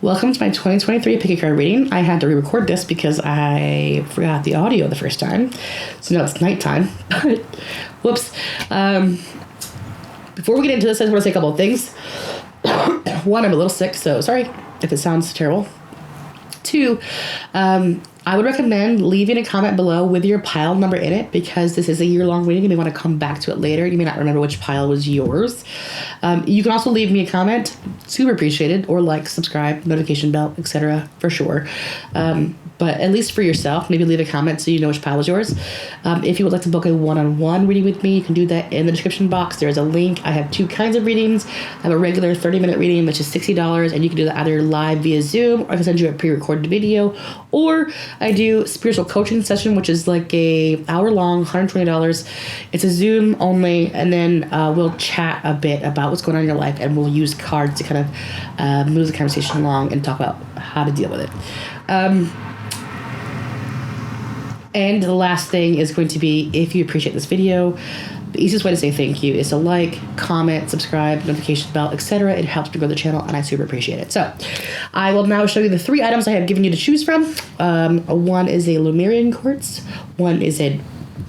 Welcome to my 2023 Pick a Card reading. I had to re-record this because I forgot the audio the first time. So now it's nighttime. Whoops. Before we get into this, I just want to say a couple of things. One, I'm a little sick, so sorry if it sounds terrible. Two, I would recommend leaving a comment below with your pile number in it because this is a year-long reading. You may want to come back to it later. You may not remember which pile was yours. You can also leave me a comment. Super appreciated. Or like, subscribe, notification bell, etc. for sure. But at least for yourself, maybe leave a comment so you know which pile is yours. If you would like to book a one-on-one reading with me, you can do that in the description box. There's a link. I have two kinds of readings. I have a regular 30-minute reading, which is $60, and you can do that either live via Zoom, or I can send you a pre-recorded video, or I do spiritual coaching session, which is like a hour-long, $120. It's a Zoom only, and then we'll chat a bit about what's going on in your life, and we'll use cards to kind of move the conversation along and talk about how to deal with it. And the last thing is going to be, if you appreciate this video, the easiest way to say thank you is to like, comment, subscribe, notification bell, etc. It helps to grow the channel, and I super appreciate it. So I will now show you the three items I have given you to choose from. One is a Lemurian quartz, one is a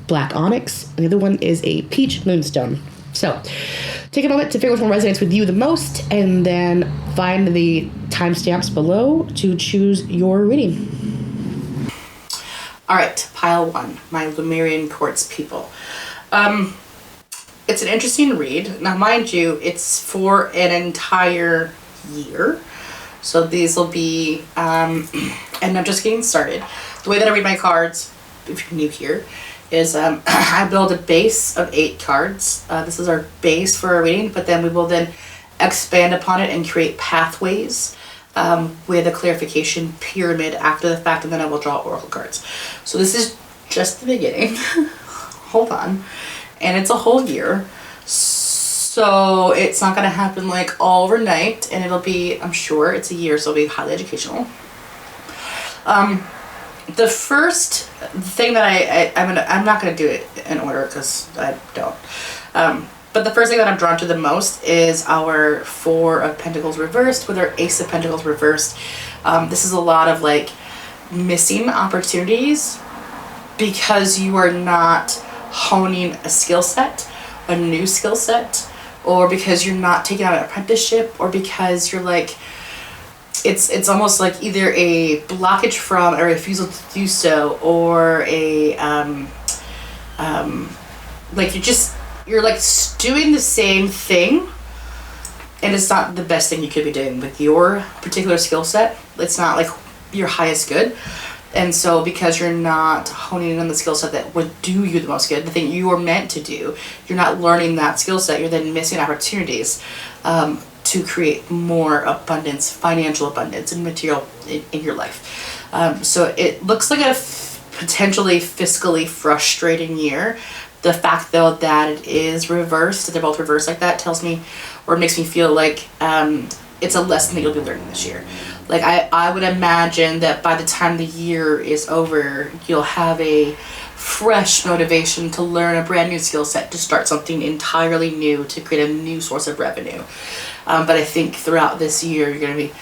black onyx, and the other one is a peach moonstone. So take a moment to figure which one resonates with you the most, and then find the timestamps below to choose your reading. All right, pile one, my Lemurian quartz people. It's an interesting read. Now, mind you, it's for an entire year. So these will be, and I'm just getting started. The way that I read my cards, if you're new here, is I build a base of 8 cards. This is our base for our reading, but then we will then expand upon it and create pathways with a clarification pyramid after the fact, and then I will draw oracle cards. So this is just the beginning. Hold on. And it's a whole year. So it's not going to happen like all overnight, and it'll be, I'm sure it's a year, so it'll be highly educational. The first thing that I'm not going to do it in order because I don't. But the first thing that I'm drawn to the most is our Four of Pentacles reversed with our Ace of Pentacles reversed. This is a lot of like missing opportunities because you are not honing a skill set, a new skill set, or because you're not taking on an apprenticeship, or because you're like, it's almost like either a blockage from a refusal to do so, or a like you're like doing the same thing, and it's not the best thing you could be doing with your particular skill set. It's not like your highest good. And so because you're not honing in on the skill set that would do you the most good, the thing you are meant to do, you're not learning that skill set, you're then missing opportunities to create more abundance, financial abundance, and material in your life. So it looks like a potentially fiscally frustrating year. The fact, though, that it is reversed, that they're both reversed like that, tells me, or makes me feel like it's a lesson that you'll be learning this year. Like, I would imagine that by the time the year is over, you'll have a fresh motivation to learn a brand new skill set, to start something entirely new, to create a new source of revenue. But I think throughout this year, you're going to be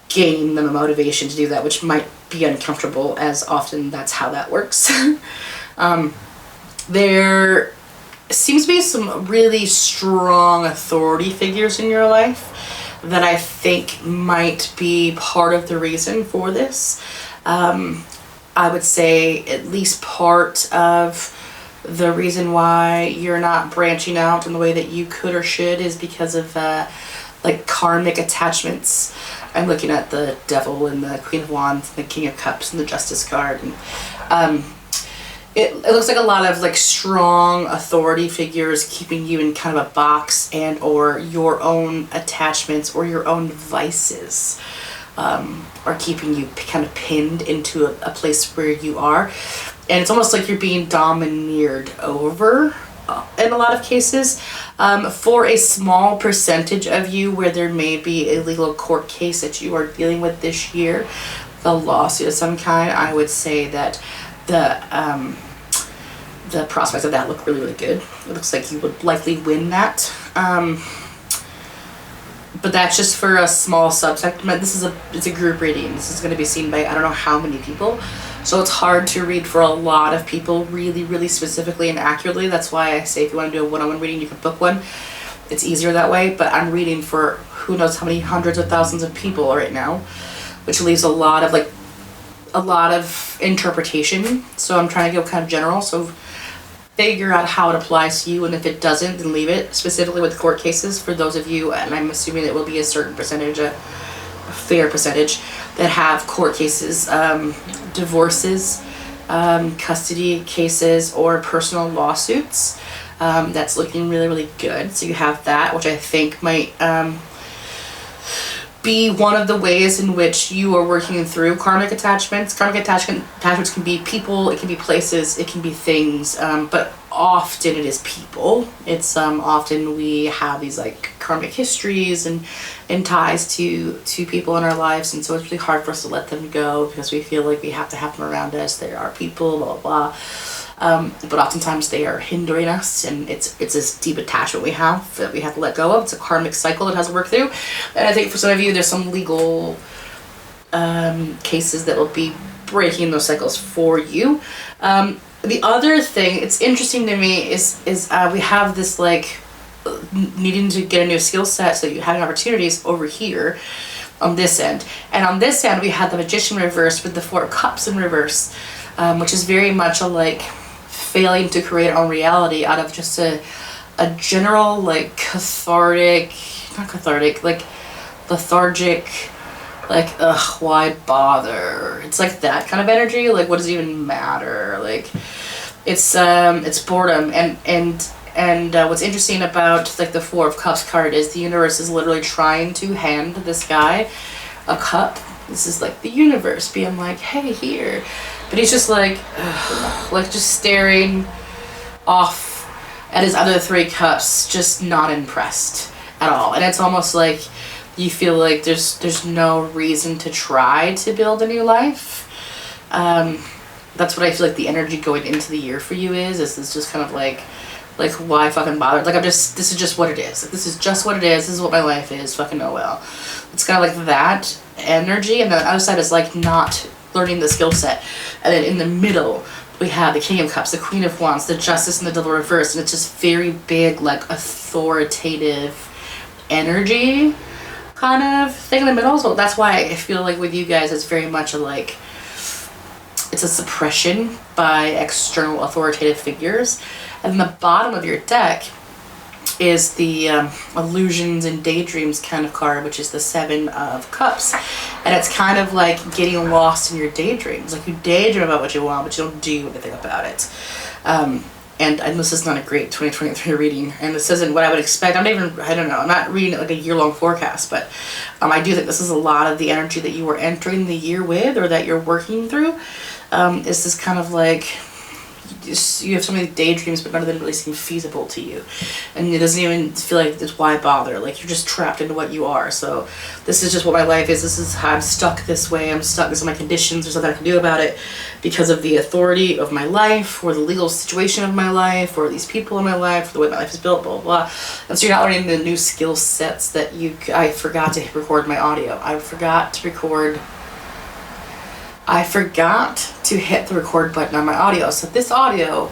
gaining the motivation to do that, which might be uncomfortable, as often that's how that works. There seems to be some really strong authority figures in your life that I think might be part of the reason for this. I would say at least part of the reason why you're not branching out in the way that you could or should is because of like karmic attachments. I'm looking at the Devil and the Queen of Wands and the King of Cups and the Justice card, and it looks like a lot of like strong authority figures keeping you in kind of a box, and or your own attachments or your own vices are keeping you kind of pinned into a place where you are. And it's almost like you're being domineered over in a lot of cases. For a small percentage of you where there may be a legal court case that you are dealing with this year, the lawsuit of some kind, I would say that the prospects of that look really, really good. It looks like you would likely win that. But that's just for a small subsegment. It's a group reading. This is going to be seen by I don't know how many people. So it's hard to read for a lot of people really, really specifically and accurately. That's why I say if you want to do a one-on-one reading, you can book one. It's easier that way. But I'm reading for who knows how many hundreds of thousands of people right now, which leaves a lot of interpretation. So I'm trying to go kind of general. So figure out how it applies to you, and if it doesn't, then leave it. Specifically with court cases, for those of you, and I'm assuming it will be a certain percentage, a fair percentage, that have court cases, divorces, custody cases, or personal lawsuits. That's looking really, really good. So you have that, which I think might be one of the ways in which you are working through karmic attachments. Karmic attachments can be people, it can be places, it can be things, but often it is people. It's often we have these like karmic histories and ties to people in our lives, and so it's really hard for us to let them go because we feel like we have to have them around us. They are people, blah blah blah. But oftentimes they are hindering us, and it's this deep attachment we have that we have to let go of. It's a karmic cycle that has to work through. And I think for some of you, there's some legal cases that will be breaking those cycles for you. The other thing, it's interesting to me, is we have this like needing to get a new skill set, so you having opportunities over here on this end. And on this end, we had the Magician reverse with the Four of Cups in reverse, which is very much a like failing to create our own reality out of just a general like lethargic, like ugh, why bother? It's like that kind of energy. Like, what does it even matter? Like, it's boredom. And what's interesting about like the Four of Cups card is the universe is literally trying to hand this guy a cup. This is like the universe being like, hey, here. But he's just like, ugh, like just staring off at his other three cups, just not impressed at all. And it's almost like you feel like there's no reason to try to build a new life. That's what I feel like the energy going into the year for you is. It's just kind of like why fucking bother? Like this is just what it is. Like, this is just what it is. This is what my life is. Fucking oh well. It's kind of like that energy, and the other side is like not learning the skill set. And then in the middle we have the King of Cups, the Queen of Wands, the Justice, and the Devil reversed, and it's just very big like authoritative energy kind of thing in the middle. So that's why I feel like with you guys it's very much it's a suppression by external authoritative figures. And the bottom of your deck is the illusions and daydreams kind of card, which is the Seven of Cups. And it's kind of like getting lost in your daydreams. Like you daydream about what you want, but you don't do anything about it. And this is not a great 2023 reading, and this isn't what I would expect. I don't know, I'm not reading like a year-long forecast, but I do think this is a lot of the energy that you were entering the year with, or that you're working through. Is this kind of like, you have so many daydreams, but none of them really seem feasible to you, and it doesn't even feel like it's why bother. Like you're just trapped into what you are. So this is just what my life is. This is how I'm stuck this way. I'm stuck. These are my conditions. There's nothing I can do about it because of the authority of my life, or the legal situation of my life, or these people in my life, or the way my life is built, blah blah blah. And so you're not learning the new skill sets that I forgot to record my audio. I forgot to hit the record button on my audio. So this audio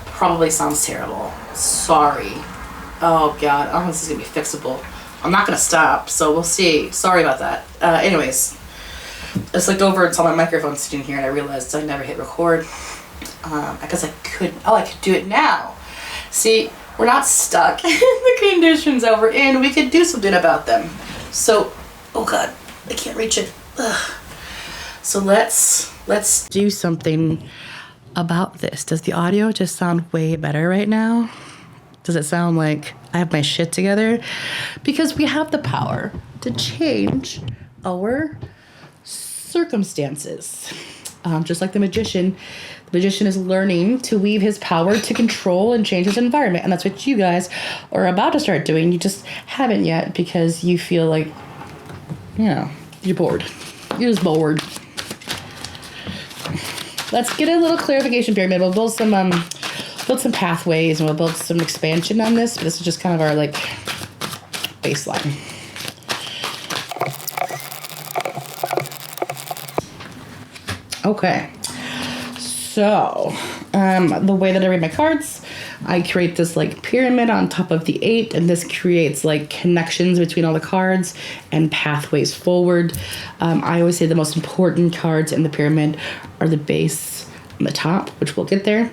probably sounds terrible. Sorry. Oh God, I don't know if this is gonna be fixable. I'm not gonna stop, so we'll see. Sorry about that. Anyways, I just looked over and saw my microphone sitting here, and I realized I never hit record. I guess I could do it now. See, we're not stuck in the conditions that we're in. We could do something about them. So, oh God, I can't reach it. Ugh. So let's do something about this. Does the audio just sound way better right now? Does it sound like I have my shit together? Because we have the power to change our circumstances. Just like the magician is learning to weave his power to control and change his environment. And that's what you guys are about to start doing. You just haven't yet because you feel like, you're bored. You're just bored. Let's get a little clarification pyramid. We'll build some pathways, and we'll build some expansion on this. But this is just kind of our like baseline. Okay. So, the way that I read my cards, I create this like pyramid on top of the 8, and this creates like connections between all the cards and pathways forward. I always say the most important cards in the pyramid are the base and the top, which we'll get there.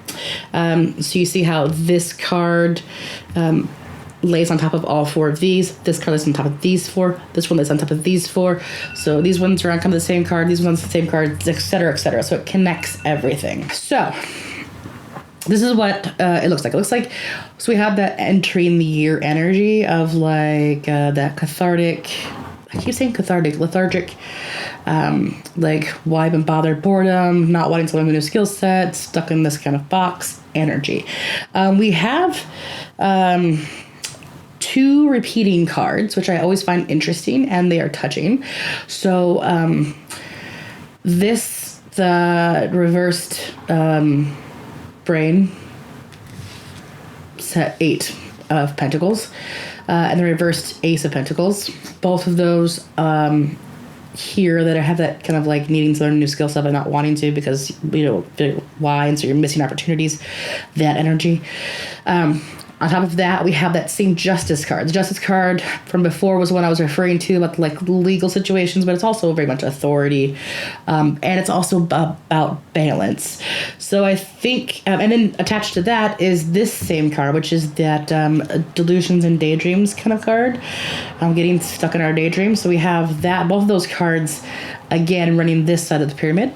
So you see how this card lays on top of all 4 of these. This card lays on top of these 4. This one lays on top of these 4. So these ones are on top of the same card. These ones on the same card, etc., etc. So it connects everything. So this is what it looks like. It looks like, so we have that entering the year energy of like that cathartic, I keep saying cathartic, lethargic, like why even bother, boredom, not wanting to learn a new skill set, stuck in this kind of box energy. We have 2 repeating cards, which I always find interesting, and they are touching. So the reversed brain set 8 of pentacles, and the reversed ace of pentacles. Both of those here that I have that kind of like needing to learn a new skill set but not wanting to because, why, and so you're missing opportunities, that energy. On top of that, we have that same justice card. The justice card from before was one I was referring to about like legal situations, but it's also very much authority. And it's also about balance. So I think, and then attached to that is this same card, which is that delusions and daydreams kind of card. Getting stuck in our daydreams. So we have that, both of those cards, again, running this side of the pyramid.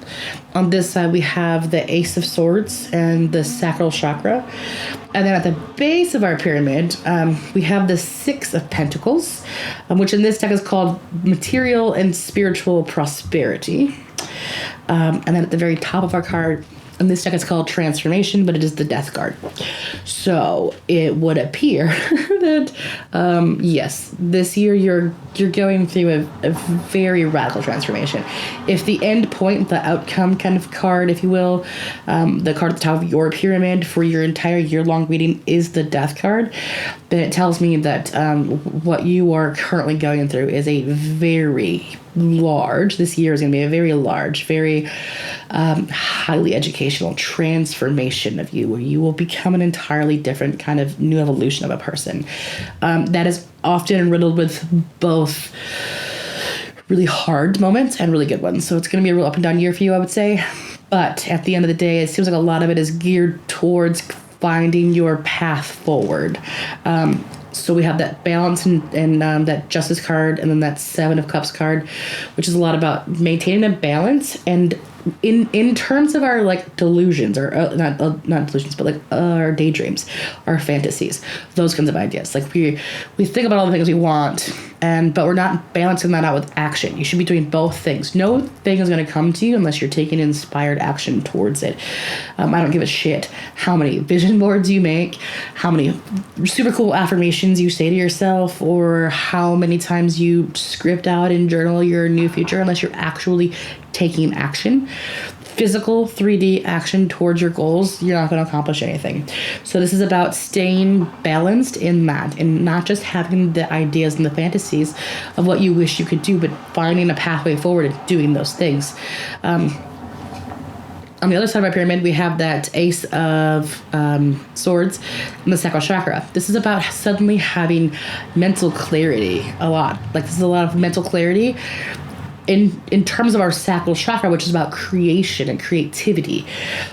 On this side, we have the Ace of Swords and the Sacral Chakra. And then at the base of our pyramid, we have the 6 of Pentacles, which in this deck is called Material and Spiritual Prosperity. And then at the very top of our card, in this deck it's called Transformation, but it is the Death card. So it would appear that, yes, this year you're going through a very radical transformation. If the end point, the outcome kind of card, if you will, the card at the top of your pyramid for your entire year-long reading is the Death card, then it tells me that what you are currently going through is a very large, this year is going to be a very large, very highly educational transformation of you, where you will become an entirely different kind of new evolution of a person. That is often riddled with both really hard moments and really good ones. So it's going to be a real up and down year for you, I would say. But at the end of the day, it seems like a lot of it is geared towards finding your path forward. So we have that balance and that Justice card, and then that 7 of Cups card, which is a lot about maintaining a balance. And in terms of our like delusions, or not delusions, but like our daydreams, our fantasies, those kinds of ideas. Like we think about all the things we want, but we're not balancing that out with action. You should be doing both things. No thing is going to come to you unless you're taking inspired action towards it. I don't give a shit how many vision boards you make, how many super cool affirmations you say to yourself, or how many times you script out and journal your new future, unless you're actually taking action, physical 3D action towards your goals, you're not going to accomplish anything. So this is about staying balanced in that, and not just having the ideas and the fantasies of what you wish you could do, but finding a pathway forward and doing those things. On the other side of our pyramid, we have that Ace of Swords and the Sacral Chakra. This is about suddenly having mental clarity a lot. Like, this is a lot of mental clarity in terms of our sacral chakra, which is about creation and creativity,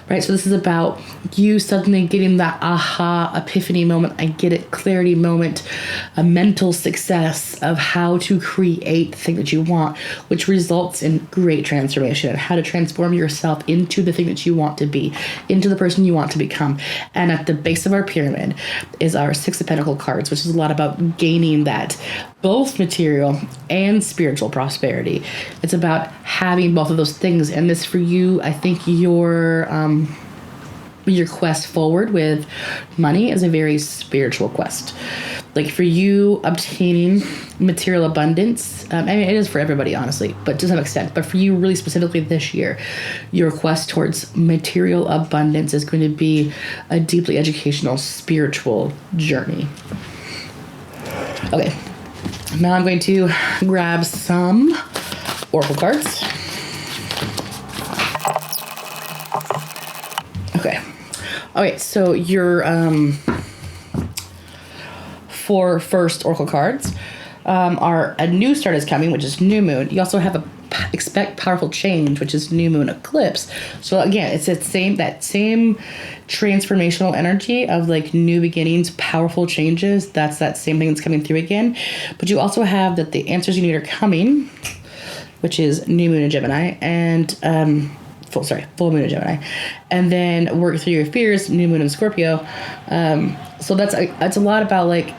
right? So this is about you suddenly getting that aha, epiphany moment, I get it, clarity moment, a mental success of how to create the thing that you want, which results in great transformation, and how to transform yourself into the thing that you want to be, into the person you want to become. And at the base of our pyramid is our 6 of Pentacles cards, which is a lot about gaining that both material and spiritual prosperity. It's about having both of those things. And this, for you, I think your quest forward with money is a very spiritual quest. Like, for you, obtaining material abundance, I mean, it is for everybody, honestly, but to some extent. But for you, really specifically this year, your quest towards material abundance is going to be a deeply educational, spiritual journey. Okay. Now I'm going to grab some oracle cards. Okay, so your 4 first oracle cards are a new start is coming, which is new moon. You also have a expect powerful change, which is new moon eclipse. So again, it's that same transformational energy of like new beginnings, powerful changes. That's that same thing that's coming through again. But you also have that the answers you need are coming, which is new moon in Gemini, and full moon in Gemini, and then work through your fears, new moon in Scorpio. So it's a lot about like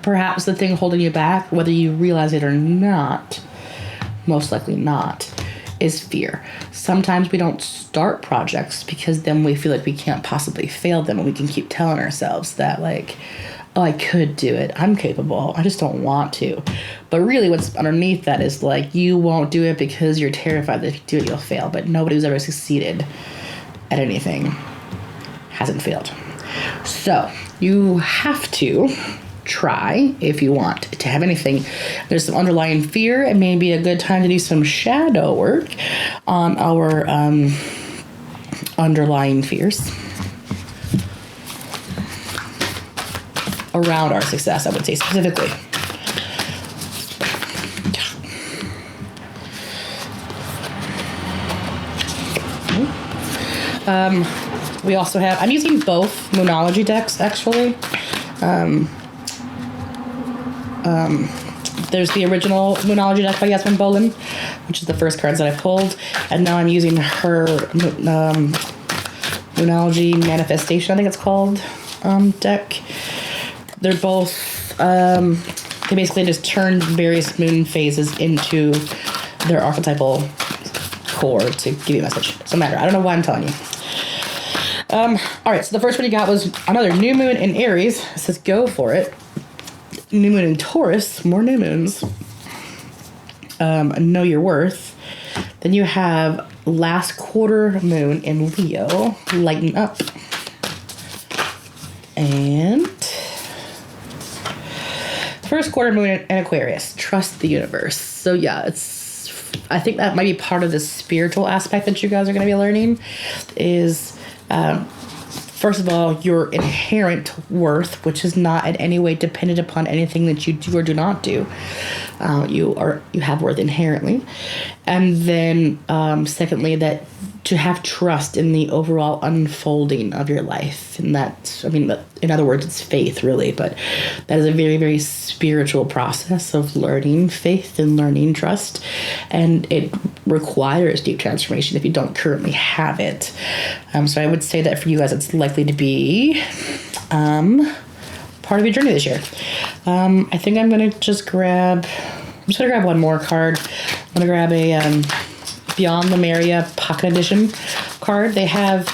perhaps the thing holding you back, whether you realize it or not, most likely not, is fear. Sometimes we don't start projects because then we feel like we can't possibly fail them, and we can keep telling ourselves that like, oh, I could do it. I'm capable. I just don't want to. But really what's underneath that is like, you won't do it because you're terrified that if you do it, you'll fail. But nobody who's ever succeeded at anything hasn't failed. So you have to try if you want to have anything. There's some underlying fear. It may be a good time to do some shadow work on our underlying fears around our success, I would say specifically. We also have, I'm using both Moonology decks actually. There's the original Moonology deck by Yasmin Bolin, which is the first cards that I pulled, and now I'm using her Moonology Manifestation, I think it's called, deck. They're both, they basically just turn various moon phases into their archetypal core to give you a message. Doesn't matter. I don't know why I'm telling you. All right, so the first one you got was another new moon in Aries. It says go for it. New moon in Taurus, more new moons. Know your worth. Then you have last quarter moon in Leo, lighten up. And first quarter moon in Aquarius, trust the universe. So yeah, I think that might be part of the spiritual aspect that you guys are going to be learning is, first of all, your inherent worth, which is not in any way dependent upon anything that you do or do not do. You have worth inherently. And then, secondly, that to have trust in the overall unfolding of your life. And that, I mean, in other words, it's faith really, but that is a very, very spiritual process of learning faith and learning trust. And it requires deep transformation if you don't currently have it. So I would say that for you guys, it's likely to be part of your journey this year. I think I'm going to just grab one more card. I'm going to grab a Beyond Lemuria Pocket Edition card. They have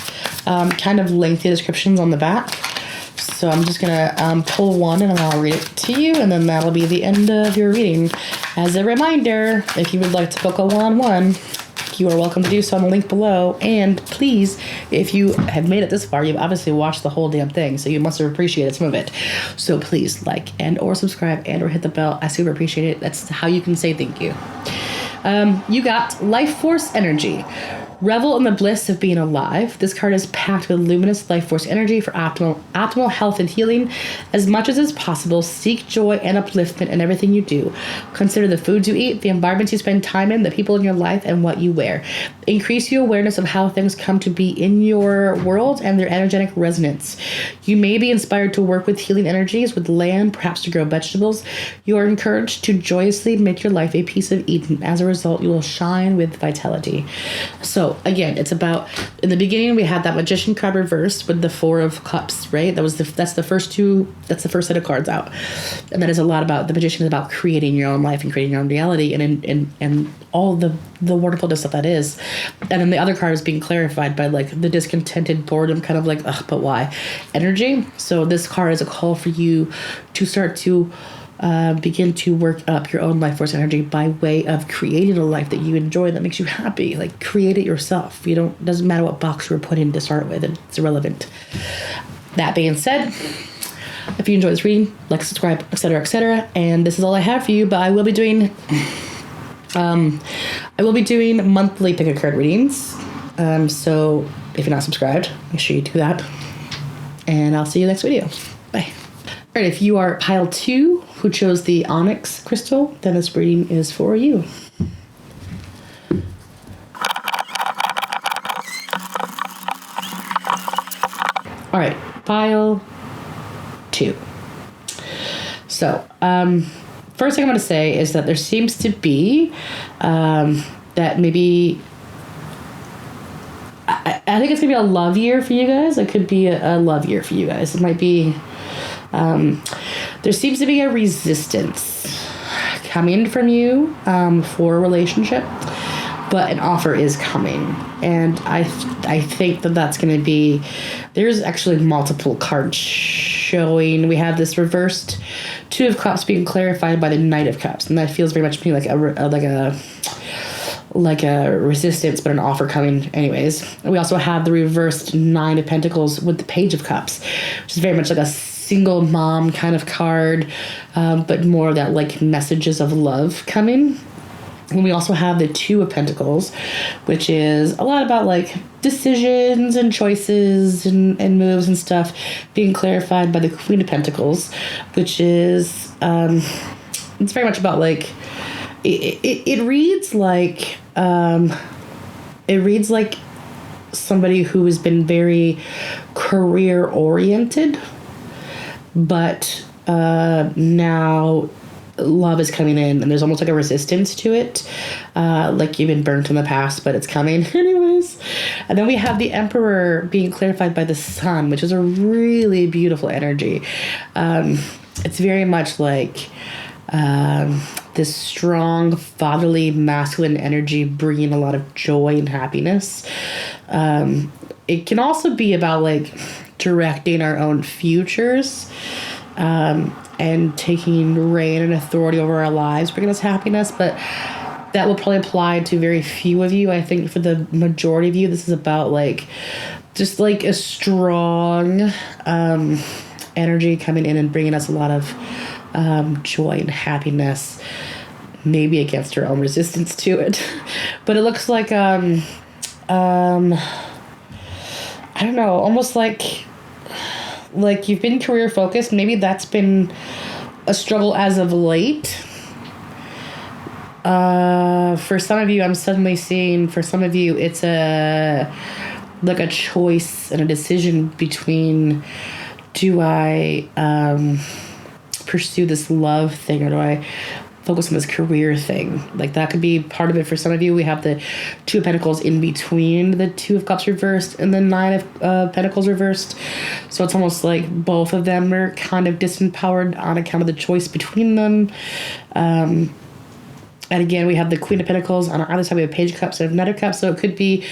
kind of lengthy descriptions on the back. So I'm just going to pull one and I'll read it to you, and then that'll be the end of your reading. As a reminder, if you would like to book a one-on-one, you are welcome to do so on the link below. And please, if you have made it this far, you've obviously watched the whole damn thing, so you must have appreciated some of it. So please like and or subscribe and or hit the bell. I super appreciate it. That's how you can say thank you. You got Life Force Energy. Revel in the bliss of being alive. This card is packed with luminous life force energy for optimal health and healing. As much as is possible, seek joy and upliftment in everything you do. Consider the foods you eat, the environments you spend time in, the people in your life, and what you wear. Increase your awareness of how things come to be in your world and their energetic resonance. You may be inspired to work with healing energies, with land, perhaps to grow vegetables. You are encouraged to joyously make your life a piece of Eden. As a result, you will shine with vitality. So again, it's about, in the beginning we had that Magician card reversed with the Four of Cups, right? That's the first set of cards out. And that is a lot about, the Magician is about creating your own life and creating your own reality and all the wonderfulness that is. And then the other card is being clarified by like the discontented boredom, kind of like, ugh, but why? Energy. So this card is a call for you to start to begin to work up your own life force energy by way of creating a life that you enjoy, that makes you happy. Like, create it yourself. Doesn't matter what box you were put in to start with, it's irrelevant. That being said, if you enjoy this reading, like, subscribe, etc. And this is all I have for you, but I will be doing monthly pick a card readings. So If you're not subscribed, make sure you do that. And I'll see you next video. Bye. All right, if you are pile 2 who chose the onyx crystal, then this reading is for you. All right, pile 2. So, first thing I'm going to say is that there seems to be that maybe I think it's going to be a love year for you guys. It could be a love year for you guys. It might be, there seems to be a resistance coming from you for a relationship, but an offer is coming. And I think that that's going to be, there's actually multiple cards showing. We have this reversed 2 of Cups being clarified by the Knight of Cups. And that feels very much to me like a resistance, but an offer coming anyways. And we also have the reversed 9 of Pentacles with the Page of Cups, which is very much like a single mom kind of card, but more of that like messages of love coming. And we also have the 2 of Pentacles, which is a lot about like decisions and choices and moves and stuff being clarified by the Queen of Pentacles, which is, it's very much about like, it reads like somebody who has been very career oriented, but now love is coming in and there's almost like a resistance to it, like you've been burnt in the past, but it's coming anyways. And then we have the Emperor being clarified by the Sun, which is a really beautiful energy. It's very much like this strong fatherly masculine energy bringing a lot of joy and happiness. It can also be about like directing our own futures, and taking reign and authority over our lives, bringing us happiness. But that will probably apply to very few of you. I think for the majority of you, this is about like just like a strong energy coming in and bringing us a lot of joy and happiness, maybe against our own resistance to it. But it looks like I don't know, almost like you've been career focused. Maybe that's been a struggle as of late. For some of you, I'm suddenly seeing, for some of you, it's a choice and a decision between, do I pursue this love thing or do I focus on this career thing? Like that could be part of it. For some of you, we have the 2 of Pentacles in between the 2 of Cups reversed and the 9 of Pentacles reversed. So it's almost like both of them are kind of disempowered on account of the choice between them. And again, we have the Queen of Pentacles. On either side, we have Page of Cups and Knight of Cups. So it could be,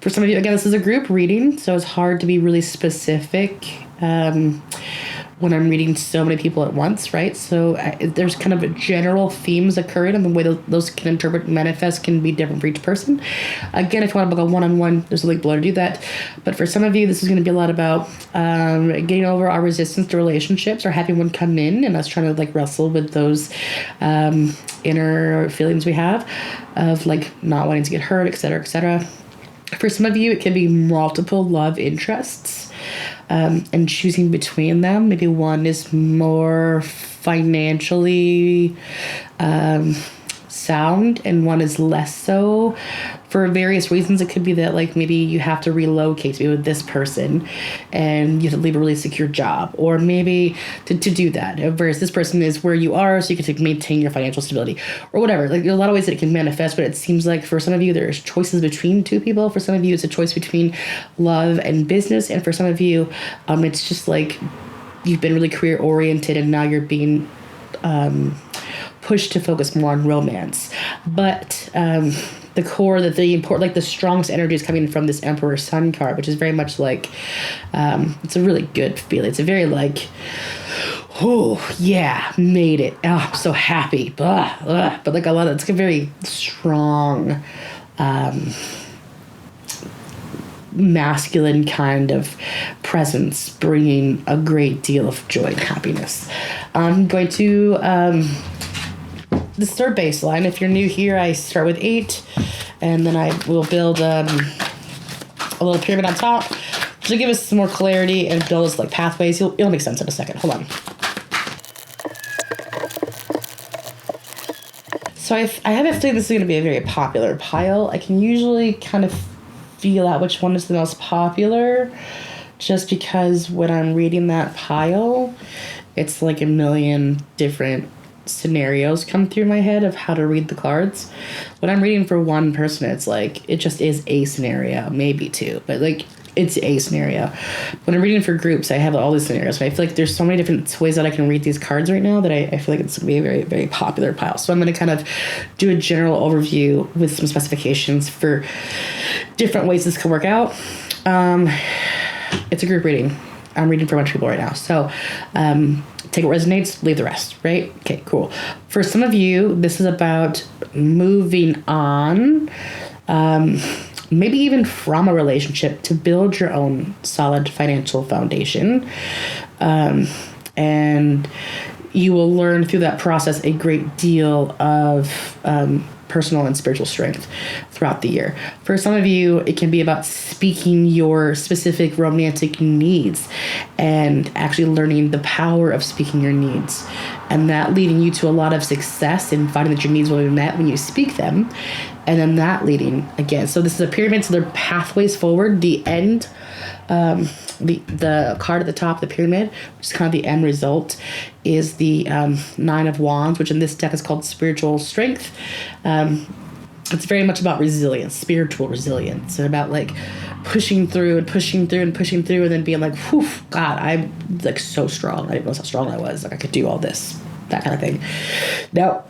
for some of you, again, this is a group reading, so it's hard to be really specific when I'm reading so many people at once, right? So there's kind of general themes occurring, and the way those can interpret and manifest can be different for each person. Again, if you want to book a one-on-one, there's a link below to do that. But for some of you, this is going to be a lot about getting over our resistance to relationships or having one come in and us trying to like wrestle with those inner feelings we have of like not wanting to get hurt, etc., etc. For some of you, it can be multiple love interests. And choosing between them. Maybe one is more financially sound and one is less so. For various reasons, it could be that like maybe you have to relocate to be with this person and you have to leave a really secure job, or maybe to do that, whereas this person is where you are so you can maintain your financial stability or whatever. Like there's a lot of ways that it can manifest, but it seems like for some of you there's choices between 2 people. For some of you it's a choice between love and business, and for some of you it's just like you've been really career oriented and now you're being pushed to focus more on romance. But the core, that the important, like the strongest energy is coming from this Emperor Sun card, which is very much like, it's a really good feeling. It's a very like, oh yeah, made it. Oh, I'm so happy. But like a lot of, it's a very strong, masculine kind of presence, bringing a great deal of joy and happiness. I'm going to, this is our baseline. If you're new here, I start with 8, and then I will build a little pyramid on top to give us some more clarity and build us like pathways. It'll make sense in a second. Hold on. So I have a feeling this is going to be a very popular pile. I can usually kind of feel out which one is the most popular just because when I'm reading that pile, it's like a million different scenarios come through my head of how to read the cards. When I'm reading for one person, it's like, it just is a scenario, maybe two, but like it's a scenario. When I'm reading for groups, I have all these scenarios, but I feel like there's so many different ways that I can read these cards right now that I feel like it's going to be a very, very popular pile. So I'm going to kind of do a general overview with some specifications for different ways this could work out. It's a group reading. I'm reading for a bunch of people right now. So take what resonates, leave the rest, right? Okay, cool. For some of you, this is about moving on, maybe even from a relationship to build your own solid financial foundation. And you will learn through that process a great deal of personal and spiritual strength throughout the year. For some of you, it can be about speaking your specific romantic needs and actually learning the power of speaking your needs, and that leading you to a lot of success in finding that your needs will be met when you speak them, and then that leading again. So this is a pyramid, so there are pathways forward. The end, the card at the top of the pyramid, which is kind of the end result, is the Nine of Wands, which in this deck is called Spiritual Strength. It's very much about resilience, spiritual resilience, and about like pushing through and pushing through and pushing through, and then being like, whew, God, I'm like so strong. I didn't know how strong I was. Like I could do all this, that kind of thing. Now,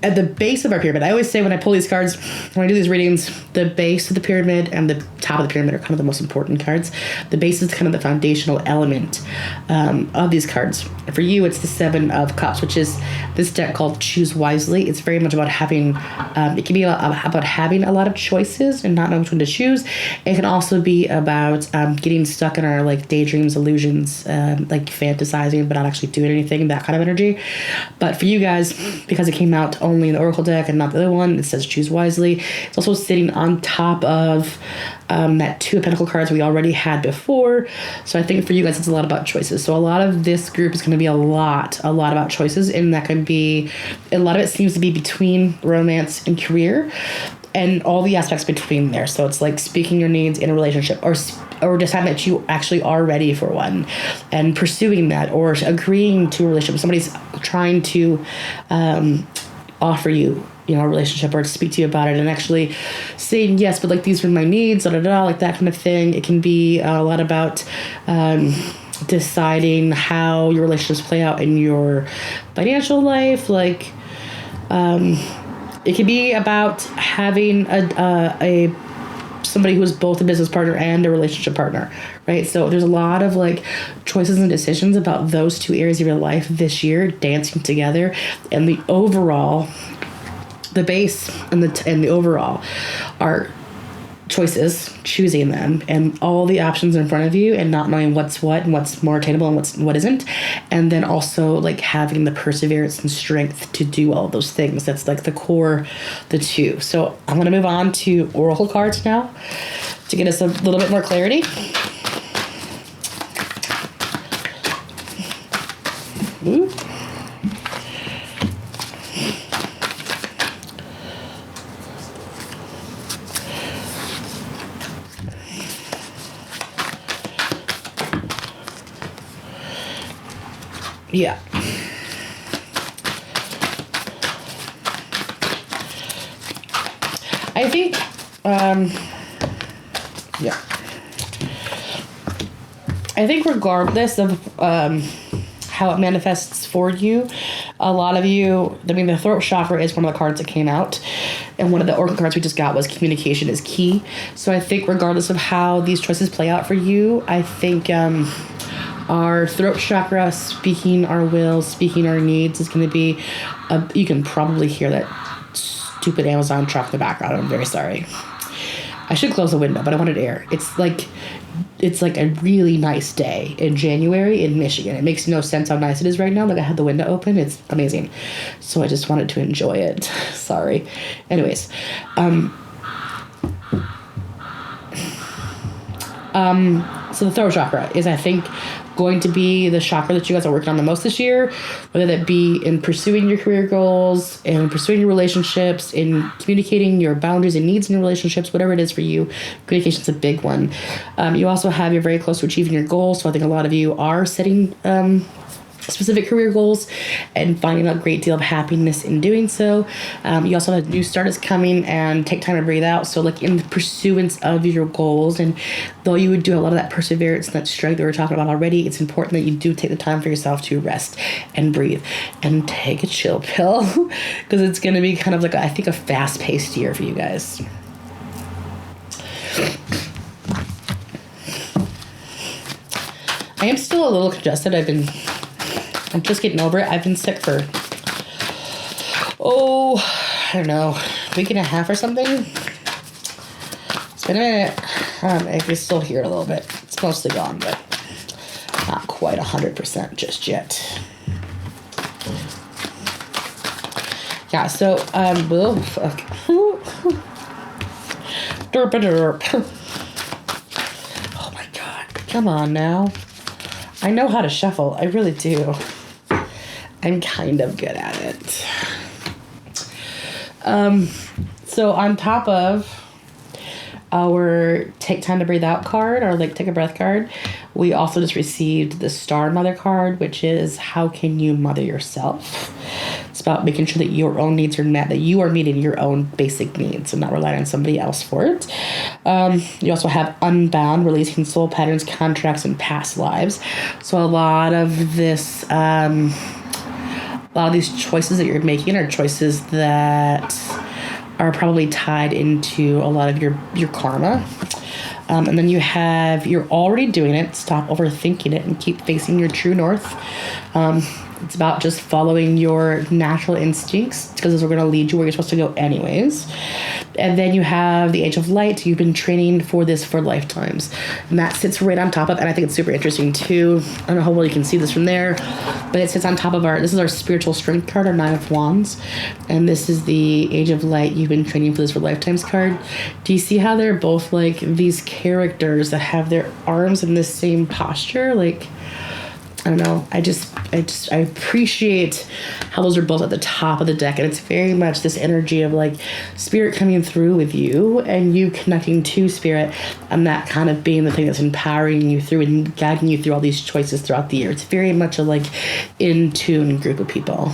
at the base of our pyramid, I always say when I pull these cards, when I do these readings, the base of the pyramid and the top of the pyramid are kind of the most important cards. The base is kind of the foundational element of these cards. For you, it's the Seven of Cups, which is this deck called Choose Wisely. It's very much about having, it can be about having a lot of choices and not knowing which one to choose. It can also be about getting stuck in our like daydreams, illusions, like fantasizing, but not actually doing anything, that kind of energy. But for you guys, because it came out only in the Oracle deck and not the other one, it says Choose Wisely. It's also sitting on top of that Two of Pentacle cards we already had before. So I think for you guys, it's a lot about choices. So a lot of this group is going to be a lot about choices, and that can be, a lot of it seems to be between romance and career and all the aspects between there. So it's like speaking your needs in a relationship, or deciding that you actually are ready for one and pursuing that, or agreeing to a relationship. Somebody's trying to offer you, a relationship, or speak to you about it, and actually saying yes, but like these are my needs, like that kind of thing. It can be a lot about deciding how your relationships play out in your financial life. Like it can be about having a somebody who is both a business partner and a relationship partner, right? So there's a lot of like choices and decisions about those two areas of your life this year dancing together, and the overall, the base and the overall are choices, choosing them, and all the options in front of you, and not knowing what's what and what's more attainable and what isn't, and then also like having the perseverance and strength to do all those things. That's like the core, the two. So I'm going to move on to Oracle cards now to get us a little bit more clarity. Ooh. Yeah. I think, yeah. I think regardless of how it manifests for you, a lot of you, the throat chakra is one of the cards that came out, and one of the oracle cards we just got was communication is key. So I think regardless of how these choices play out for you, I think our throat chakra, speaking our will, speaking our needs, is going to be, you can probably hear that stupid Amazon truck in the background. I'm very sorry. I should close the window, but I wanted air. It's like a really nice day in January in Michigan. It makes no sense how nice it is right now. Like I had the window open. It's amazing. So I just wanted to enjoy it. Sorry. Anyways, So the throat chakra is, I think, going to be the chakra that you guys are working on the most this year, whether that be in pursuing your career goals, in pursuing your relationships, in communicating your boundaries and needs in your relationships, whatever it is for you. Communication is a big one. You also have, you're very close to achieving your goals, so I think a lot of you are setting specific career goals and finding a great deal of happiness in doing so. You also have a new start is coming, and take time to breathe out. So like in the pursuance of your goals, and though you would do a lot of that perseverance and that strength that we were talking about already, it's important that you do take the time for yourself to rest and breathe and take a chill pill because it's going to be kind of like, I think, a fast-paced year for you guys. I am still a little congested. I'm just getting over it. I've been sick for, I don't know, a week and a half or something. It's been a minute. I can still hear it a little bit. It's mostly gone, but not quite 100% just yet. Yeah, so, derp. Oh my God, come on now. I know how to shuffle. I really do. I'm kind of good at it. So on top of our Take Time to Breathe Out card, or like Take a Breath card, we also just received the Star Mother card, which is how can you mother yourself? It's about making sure that your own needs are met, that you are meeting your own basic needs and not relying on somebody else for it. You also have Unbound, releasing soul patterns, contracts, and past lives. So a lot of this, a lot of these choices that you're making are choices that are probably tied into a lot of your karma. And then you have, you're already doing it, stop overthinking it and keep facing your true north. It's about just following your natural instincts, because those are going to lead you where you're supposed to go anyways. And then you have the Age of Light. You've been training for this for lifetimes. And that sits right on top of, and I think it's super interesting too. I don't know how well you can see this from there, but it sits on top of this is our spiritual strength card, our 9 of Wands. And this is the Age of Light. You've been training for this for lifetimes card. Do you see how they're both like these characters that have their arms in the same posture? Like, I don't know. I appreciate how those are both at the top of the deck, and it's very much this energy of like spirit coming through with you and you connecting to spirit, and that kind of being the thing that's empowering you through and guiding you through all these choices throughout the year. It's very much a like in tune group of people.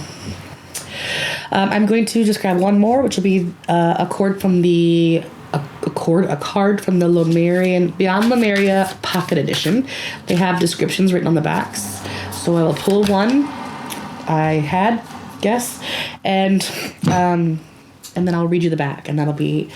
I'm going to just grab one more, which will be a card from the Lemurian Beyond Lemuria Pocket Edition. They have descriptions written on the backs. So I will pull one I had, and then I'll read you the back, and that'll be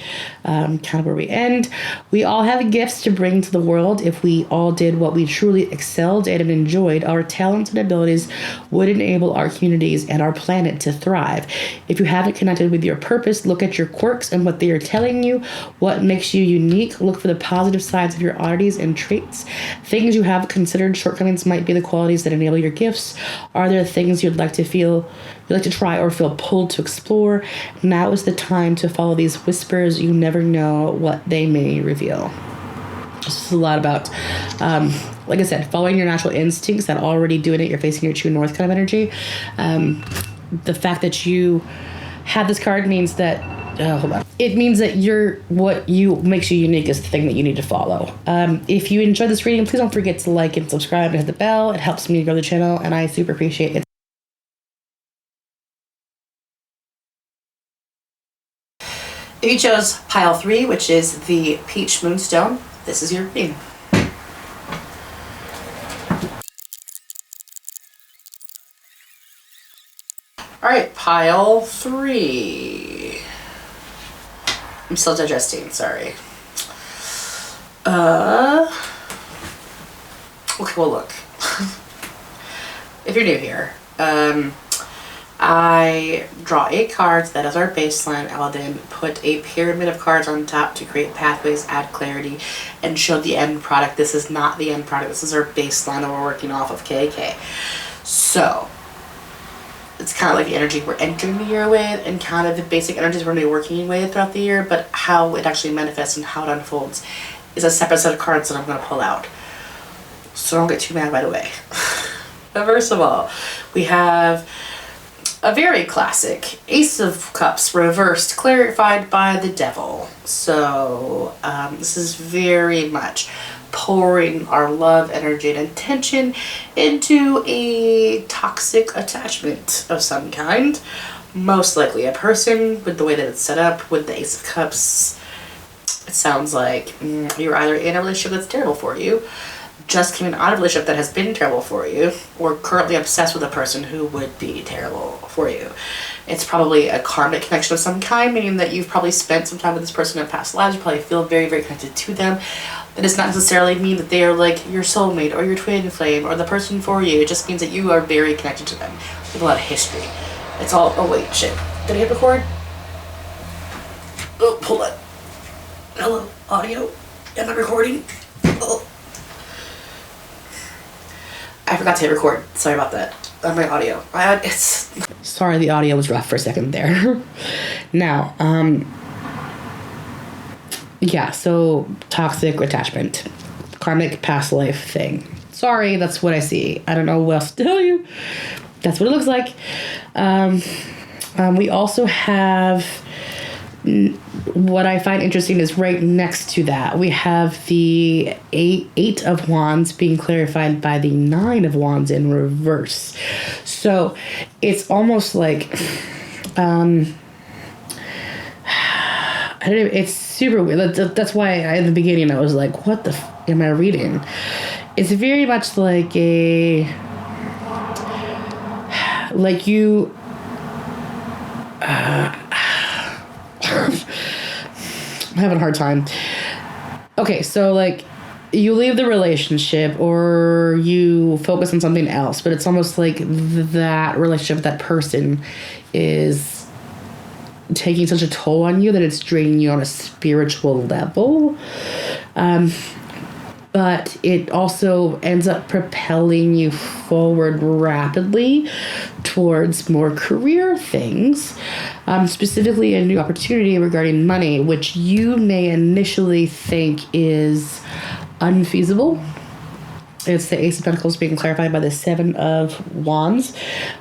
kind of where we end. We all have gifts to bring to the world. If we all did what we truly excelled at and enjoyed, our talents and abilities would enable our communities and our planet to thrive. If you haven't connected with your purpose, look at your quirks and what they are telling you. What makes you unique? Look for the positive sides of your oddities and traits. Things you have considered shortcomings might be the qualities that enable your gifts. Are there things you'd like to try or feel pulled to explore? Now is the time to follow these whispers. You never know what they may reveal. This is a lot about, like I said, following your natural instincts, that already doing it, you're facing your true north kind of energy. The fact that you have this card means that, hold on. It means that what makes you unique is the thing that you need to follow. If you enjoyed this reading, please don't forget to like and subscribe and hit the bell. It helps me grow the channel, and I super appreciate it. If you chose pile 3, which is the Peach Moonstone, this is your reading. Alright, pile 3. I'm still digesting, sorry. Okay, well look. If you're new here, I draw 8 cards. That is our baseline. I will then put a pyramid of cards on top to create pathways, add clarity, and show the end product. This is not the end product. This is our baseline that we're working off of, KK. So, it's kind of like the energy we're entering the year with, and kind of the basic energies we're going to be working with throughout the year, but how it actually manifests and how it unfolds is a separate set of cards that I'm going to pull out. So don't get too mad right away. But first of all, we have a very classic Ace of Cups reversed, clarified by the Devil. So this is very much pouring our love, energy, and intention into a toxic attachment of some kind. Most likely a person, with the way that it's set up, with the Ace of Cups. It sounds like you're either in a relationship that's terrible for you, just coming out of a relationship that has been terrible for you, or currently obsessed with a person who would be terrible for you. It's probably a karmic connection of some kind, meaning that you've probably spent some time with this person in past lives. You probably feel very, very connected to them. That does not necessarily mean that they are like your soulmate or your twin flame or the person for you. It just means that you are very connected to them. You have a lot of history. It's all, oh wait, shit. Did I hit record? Oh, hold on. Hello, audio. Am I recording? Oh. I forgot to hit record. Sorry about that. On my audio. Sorry, the audio was rough for a second there. Now, yeah, so toxic attachment. Karmic past life thing. Sorry, that's what I see. I don't know what else to tell you. That's what it looks like. We also have, what I find interesting is right next to that, we have the Eight of Wands being clarified by the Nine of Wands in reverse. So it's almost like, I don't know, it's super weird. That's why in the beginning I was like, what the am I reading? It's very much like like you, I'm having a hard time. Okay, so like you leave the relationship or you focus on something else, but it's almost like that relationship, that person is taking such a toll on you that it's draining you on a spiritual level. But it also ends up propelling you forward rapidly towards more career things, specifically a new opportunity regarding money, which you may initially think is unfeasible. It's the Ace of Pentacles being clarified by the Seven of Wands.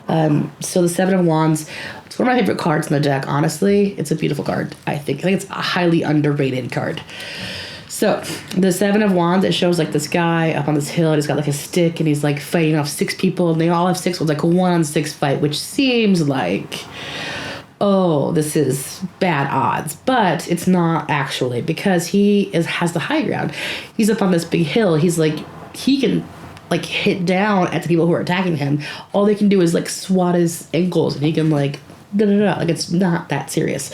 So the Seven of Wands, it's one of my favorite cards in the deck, honestly. It's a beautiful card, I think. I think it's a highly underrated card. So the Seven of Wands, it shows like this guy up on this hill and he's got like a stick and he's like fighting off 6 people and they all have 6 ones, like a 1-on-6 fight, which seems like, oh, this is bad odds, but it's not actually, because has the high ground. He's up on this big hill. He's like, he can like hit down at the people who are attacking him. All they can do is like swat his ankles and he can like like it's not that serious.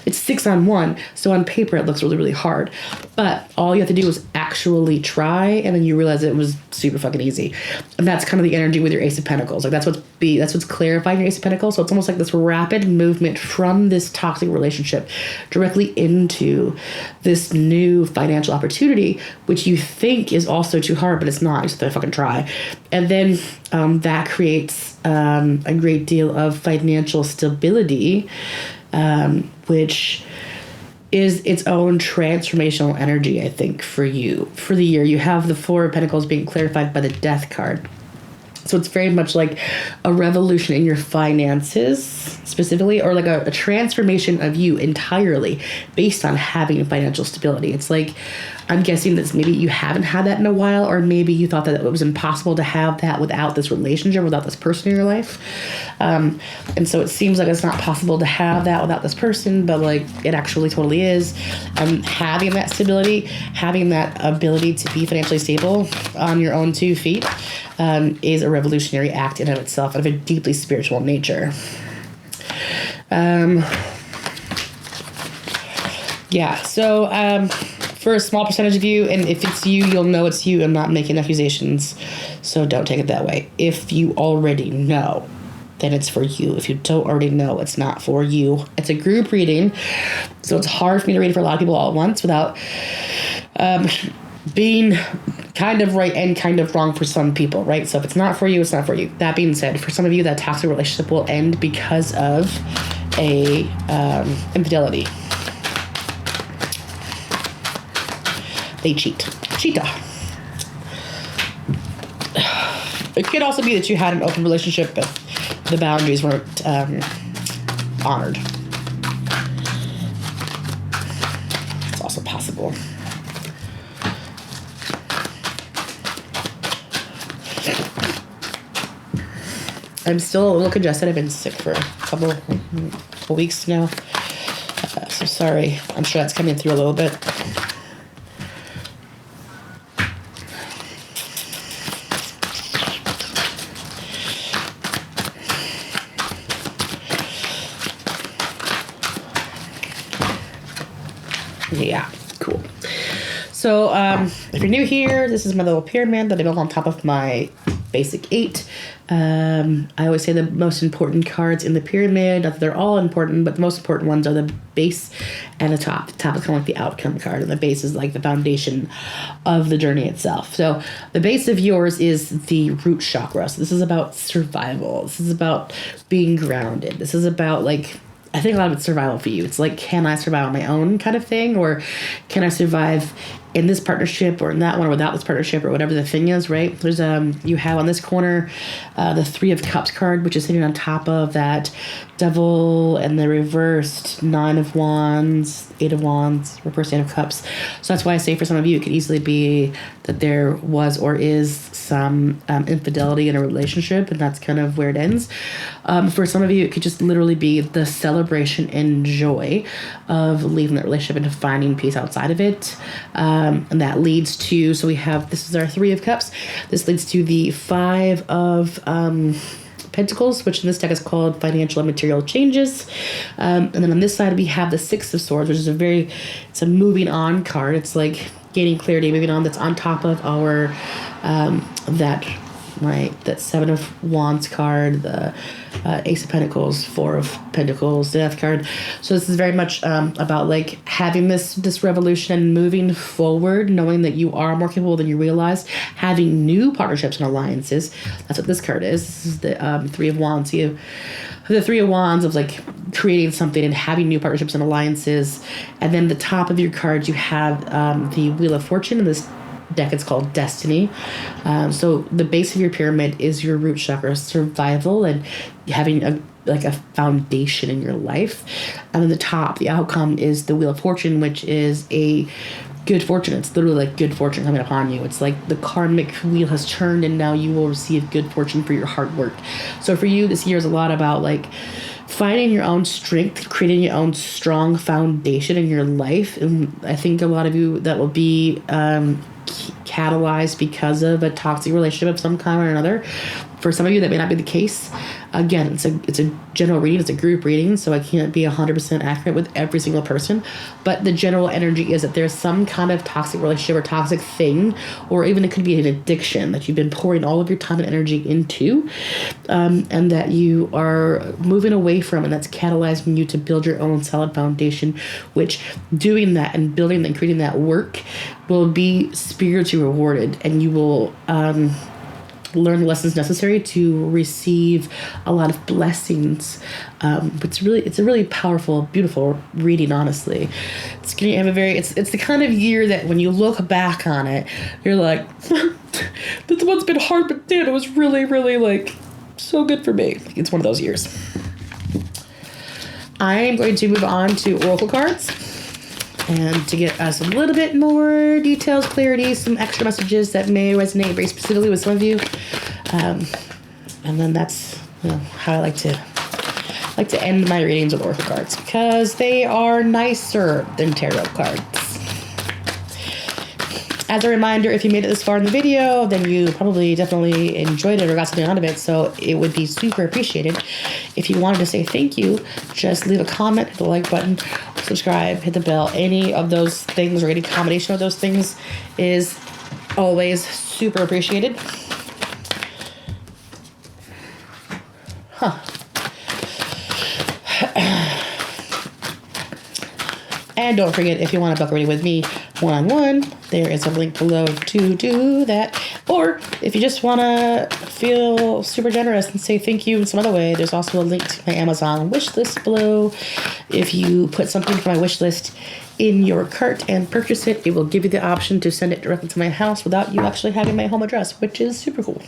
It's 6-on-1, so on paper it looks really, really hard. But all you have to do is actually try, and then you realize it was super fucking easy. And that's kind of the energy with your Ace of Pentacles. Like that's what's clarifying your Ace of Pentacles. So it's almost like this rapid movement from this toxic relationship directly into this new financial opportunity, which you think is also too hard, but it's not. You just have to fucking try. And then that creates a great deal of financial stability, which is its own transformational energy, I think, for you. For the year, you have the Four of Pentacles being clarified by the Death card. So it's very much like a revolution in your finances, specifically, or like a transformation of you entirely based on having financial stability. It's like, I'm guessing that maybe you haven't had that in a while, or maybe you thought that it was impossible to have that without this relationship, without this person in your life. And so it seems like it's not possible to have that without this person, but like it actually totally is. Having that stability, having that ability to be financially stable on your own 2 feet is a revolutionary act in and of itself, of a deeply spiritual nature. Yeah, so for a small percentage of you, and if it's you, you'll know it's you. I'm not making accusations, so don't take it that way. If you already know, then it's for you. If you don't already know, it's not for you. It's a group reading, so it's hard for me to read for a lot of people all at once without being kind of right and kind of wrong for some people, right? So if it's not for you, it's not for you. That being said, for some of you, that toxic relationship will end because of a infidelity. they cheat. Cheetah. It could also be that you had an open relationship, but the boundaries weren't honored. It's also possible. I'm still a little congested. I've been sick for a couple weeks now. So sorry. I'm sure that's coming through a little bit. Yeah, cool. So if you're new here, this is my little pyramid that I built on top of my basic 8. I always say the most important cards in the pyramid, not that they're all important, but the most important ones are the base and the top. The top is kind of like the outcome card, and the base is like the foundation of the journey itself. So the base of yours is the root chakra. So this is about survival. This is about being grounded. This is about like, I think a lot of it's survival for you. It's like, can I survive on my own kind of thing? Or can I survive in this partnership or in that one or without this partnership or whatever the thing is, right? There's you have on this corner the 3 of Cups card, which is sitting on top of that Devil and the reversed 9 of Wands, 8 of Wands, reversed 8 of Cups. So that's why I say for some of you, it could easily be that there was or is some infidelity in a relationship, and that's kind of where it ends. For some of you, it could just literally be the celebration and joy of leaving that relationship and finding peace outside of it. And that leads to, so we have, this is our 3 of Cups. This leads to the 5 of Pentacles, which in this deck is called Financial and Material Changes. And then on this side, we have the 6 of Swords, which is it's a moving on card. It's like gaining clarity, moving on. That's on top of our, that 7 of Wands card, the Ace of Pentacles, 4 of Pentacles, the Death card. So this is very much about like having this revolution and moving forward, knowing that you are more capable than you realize, having new partnerships and alliances. That's what this card is. This is the 3 of Wands. You have the 3 of Wands of like creating something and having new partnerships and alliances. And then the top of your cards, you have the Wheel of Fortune, and this deck it's called Destiny. So the base of your pyramid is your root chakra, survival and having a foundation in your life. And then the top, the outcome, is the Wheel of Fortune, which is a good fortune. It's literally like good fortune coming upon you. It's like the karmic wheel has turned and now you will receive good fortune for your hard work. So for you, this year is a lot about like finding your own strength, creating your own strong foundation in your life. And I think a lot of you, that will be catalyzed because of a toxic relationship of some kind or another. For some of you, that may not be the case. Again, it's a general reading. It's a group reading, so I can't be 100% accurate with every single person. But the general energy is that there's some kind of toxic relationship or toxic thing, or even it could be an addiction that you've been pouring all of your time and energy into, and that you are moving away from, and that's catalyzing you to build your own solid foundation, which doing that and building and creating that work will be spiritually rewarded, and you will learn the lessons necessary to receive a lot of blessings. It's a really powerful, beautiful reading, honestly. It's gonna have it's the kind of year that when you look back on it, you're like, this one's been hard, but damn, it was really, really like so good for me. It's one of those years. I'm going to move on to Oracle cards. And to get us a little bit more details, clarity, some extra messages that may resonate very specifically with some of you. And then that's how I like to end my readings with Oracle cards, because they are nicer than tarot cards. As a reminder, if you made it this far in the video, then you probably definitely enjoyed it or got something out of it. So it would be super appreciated if you wanted to say thank you. Just leave a comment, hit the like button, subscribe, hit the bell. Any of those things or any combination of those things is always super appreciated. And don't forget, if you want to book a reading with me, one-on-one, there is a link below to do that. Or if you just want to feel super generous and say thank you in some other way, there's also a link to my Amazon wish list below. If you put something from my wish list in your cart and purchase it, it will give you the option to send it directly to my house without you actually having my home address, which is super cool.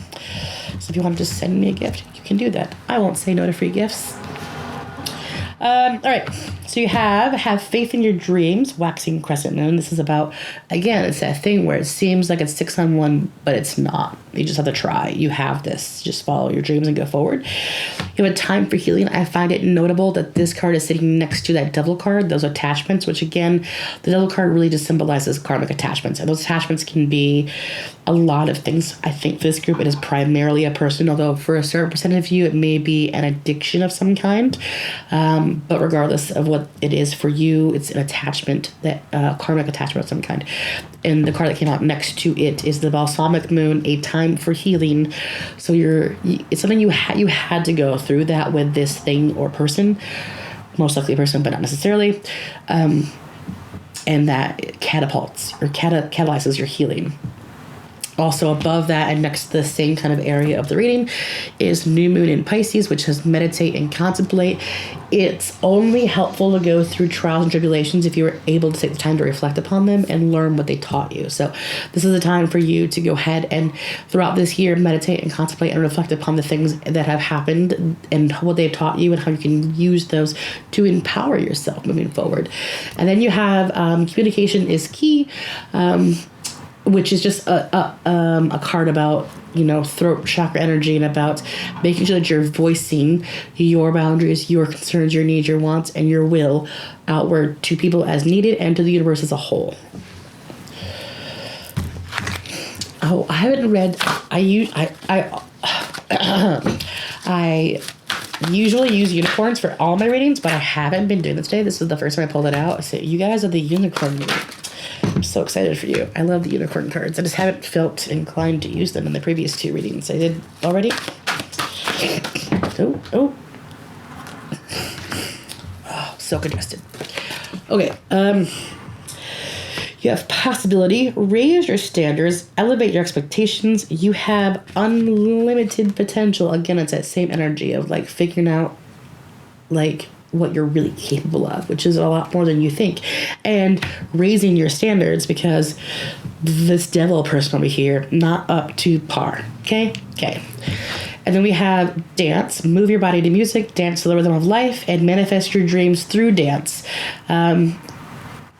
So if you want to just send me a gift, you can do that. I won't say no to free gifts. All right, so you have faith in your dreams, waxing crescent moon. This is about, again, it's that thing where it seems like it's 6-on-1, but it's not. You just have to try. You have this. Just follow your dreams and go forward. You have a time for healing. I find it notable that this card is sitting next to that devil card, those attachments, which again, the devil card really just symbolizes karmic attachments. And those attachments can be a lot of things. I think for this group, it is primarily a person, although for a certain percent of you, it may be an addiction of some kind. But regardless of what it is for you, it's an attachment, that karmic attachment of some kind. And the card that came out next to it is the balsamic moon, a time for healing. So it's something you had to go through that with this thing or person, most likely a person, but not necessarily. And that catapults or catalyzes your healing. Also above that and next to the same kind of area of the reading is New Moon in Pisces, which says meditate and contemplate. It's only helpful to go through trials and tribulations if you were able to take the time to reflect upon them and learn what they taught you. So this is a time for you to go ahead and throughout this year meditate and contemplate and reflect upon the things that have happened and what they've taught you and how you can use those to empower yourself moving forward. And then you have communication is key. Which is just a card about, throat chakra energy and about making sure that you're voicing your boundaries, your concerns, your needs, your wants, and your will outward to people as needed and to the universe as a whole. Oh, I haven't read. I usually use unicorns for all my readings, but I haven't been doing this today. This is the first time I pulled it out. So you guys are the unicorn reading. I'm so excited for you. I love the unicorn cards. I just haven't felt inclined to use them in the previous two readings I did already. Oh, so congested. Okay. You have possibility. Raise your standards. Elevate your expectations. You have unlimited potential. Again, it's that same energy of figuring out what you're really capable of, which is a lot more than you think, and raising your standards because this devil person over here, not up to par. Okay. And then we have dance. Move your body to music, dance to the rhythm of life, and manifest your dreams through dance.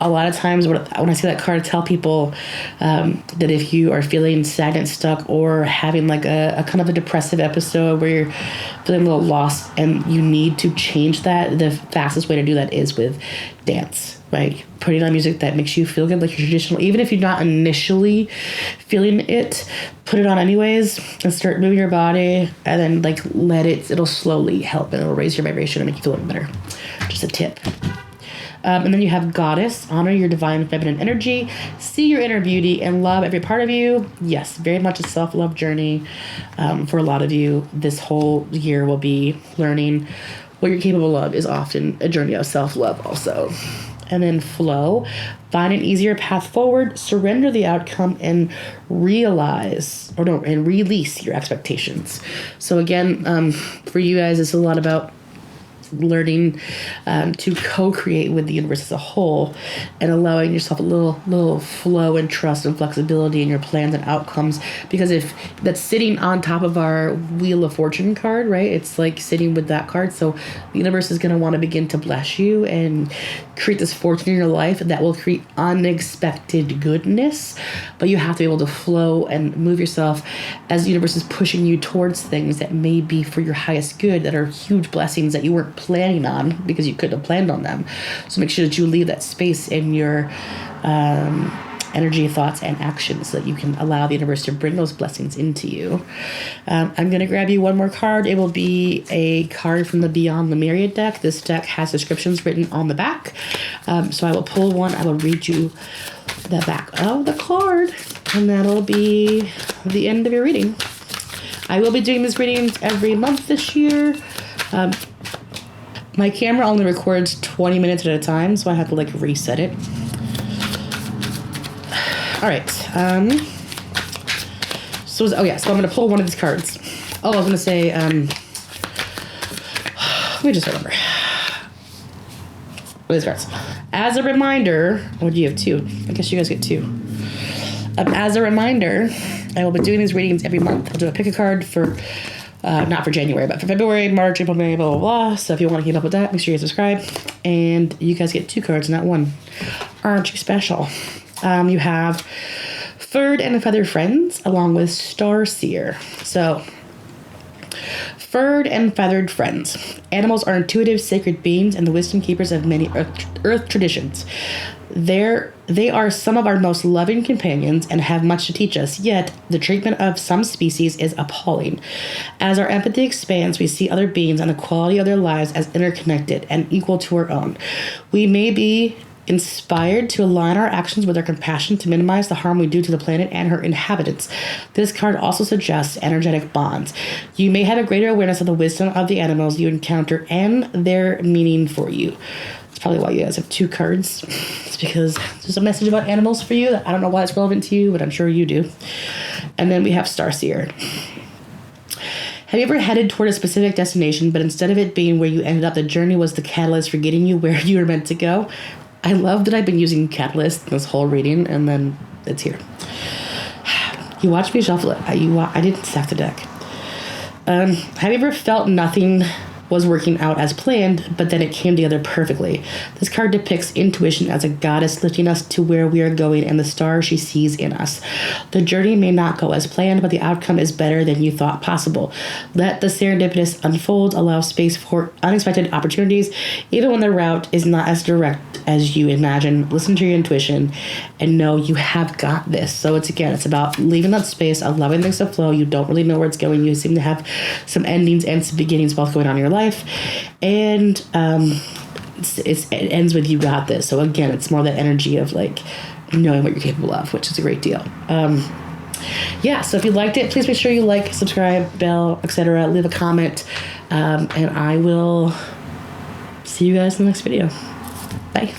A lot of times when I see that card, I tell people that if you are feeling stagnant, stuck, or having a kind of a depressive episode where you're feeling a little lost and you need to change that, the fastest way to do that is with dance, right? Putting on music that makes you feel good, like your traditional, even if you're not initially feeling it, put it on anyways and start moving your body and then it'll slowly help and it'll raise your vibration and make you feel better. Just a tip. And then you have goddess, honor your divine feminine energy, see your inner beauty, and love every part of you. Yes, very much a self-love journey. For a lot of you, this whole year will be learning what you're capable of is often a journey of self-love also. And then flow, find an easier path forward, surrender the outcome, and release your expectations. So again, for you guys, it's a lot about learning to co-create with the universe as a whole and allowing yourself a little flow and trust and flexibility in your plans and outcomes, because if that's sitting on top of our Wheel of Fortune card, right, it's like sitting with that card, so the universe is going to want to begin to bless you and create this fortune in your life that will create unexpected goodness, but you have to be able to flow and move yourself as the universe is pushing you towards things that may be for your highest good, that are huge blessings that you weren't planning on because you couldn't have planned on them. So make sure that you leave that space in your energy, thoughts, and actions so that you can allow the universe to bring those blessings into you. I'm going to grab you one more card. It will be a card from the Beyond Lemurian deck. This deck has descriptions written on the back. So I will pull one. I will read you the back of the card, and that'll be the end of your reading. I will be doing these readings every month this year. My camera only records 20 minutes at a time, so I have to reset it. All right. So I'm going to pull one of these cards. Oh, I was going to say, let me just remember. What is cards? As a reminder, what do you have? 2? I guess you guys get 2. As a reminder, I will be doing these readings every month. I'll do a pick a card for, not for January, but for February, March, April, May, blah, blah, blah. So if you want to keep up with that, make sure you subscribe. And you guys get 2 cards, not 1. Aren't you special? You have Furred and Feathered Friends, along with Starseer. So, Furred and Feathered Friends. Animals are intuitive, sacred beings and the wisdom keepers of many earth traditions. They are some of our most loving companions and have much to teach us, yet the treatment of some species is appalling. As our empathy expands, we see other beings and the quality of their lives as interconnected and equal to our own. We may be inspired to align our actions with our compassion to minimize the harm we do to the planet and her inhabitants. This card also suggests energetic bonds. You may have a greater awareness of the wisdom of the animals you encounter and their meaning for you. That's probably why you guys have 2 cards. It's because there's a message about animals for you that I don't know why it's relevant to you, but I'm sure you do. And then we have Starseer. Have you ever headed toward a specific destination, but instead of it being where you ended up, the journey was the catalyst for getting you where you were meant to go? I love that I've been using Catalyst this whole reading, and then it's here. You watched me shuffle it. I didn't stack the deck. Have you ever felt nothing was working out as planned, but then it came together perfectly? This card depicts intuition as a goddess lifting us to where we are going and the star she sees in us. The journey may not go as planned, but the outcome is better than you thought possible. Let the serendipitous unfold, allow space for unexpected opportunities, even when the route is not as direct as you imagine. Listen to your intuition and know you have got this. So it's about leaving that space, allowing things to flow. You don't really know where it's going. You seem to have some endings and some beginnings both going on in your life. And it ends with you got this. So again, it's more that energy of like knowing what you're capable of, which is a great deal. So if you liked it, please make sure you like, subscribe, bell, etc. Leave a comment. And I will see you guys in the next video. Bye.